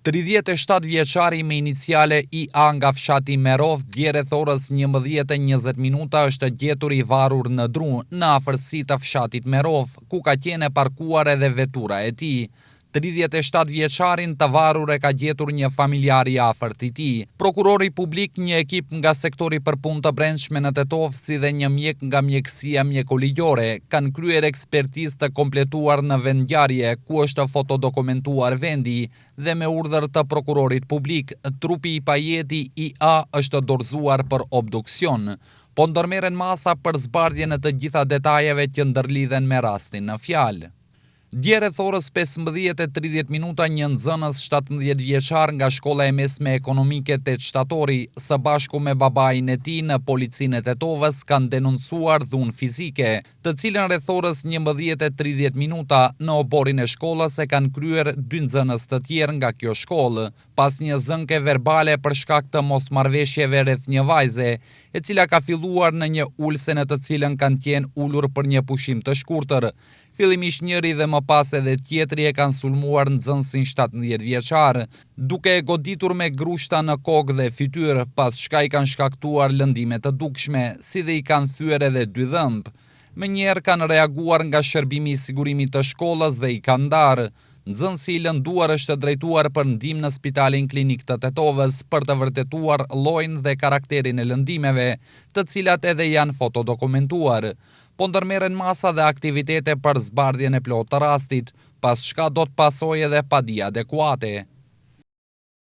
37 vjeçari me iniciale IA nga fshati Merov dje rreth orës 11:20 është gjetur i varur në dru në afërsi të fshatit Merov, ku ka qenë e parkuar edhe vetura e tij. 37 vjeçarin të varur e ka gjetur një familjar i afërt i tij. Prokurori publik, një ekip nga sektori për punë të brendshme në Tetov, si dhe një mjek nga mjekësia mjekoligjore, kanë kryer ekspertizë të kompletuar në vendngjarje, ku është fotodokumentuar vendi dhe me urdhër të prokurorit publik, trupi i pajeti IA është dorëzuar për obduksion, po ndërmerren masa për zbardhje në të gjitha detajeve që ndërlidhen me rastin në fjalë. Dje rreth orës 15:30 një nxënës 17 vjeçar nga shkolla e mesme ekonomike Tet Shtatori, së bashku me babain e tij në policinë e Tetovës, kanë denoncuar dhunë fizike, të cilën rreth orës 11:30 në oborin e shkollës e kanë kryer 2 nxënës të tjerë nga kjo shkollë, pas një zënke verbale për shkak të mosmarrveshjeve rreth një vajze, e cila ka filluar në një ulse në të cilën kanë qenë ulur për një pushim të shkurtër. Fillimisht njëri dhe më pas edhe tjetri e kanë sulmuar nxënësin 17 vjeçar, duke e goditur me grushta në kokë dhe fytyrë, pas çka i kanë shkaktuar lëndime të dukshme, si dhe i kanë thyer edhe 2 dhëmb. Menjëherë kanë reaguar nga shërbimi i sigurimit të shkollës dhe i kanë ndarë. Nxënësi i lënduar është drejtuar për ndihmë në Spitalin Klinik të Tetovës për të vërtetuar llojin dhe karakterin e lëndimeve, të cilat edhe janë fotodokumentuar, po ndërmerren masa dhe aktivitete për zbardhjen e plotë të rastit, pas çka do të pasojë edhe padi adekuate.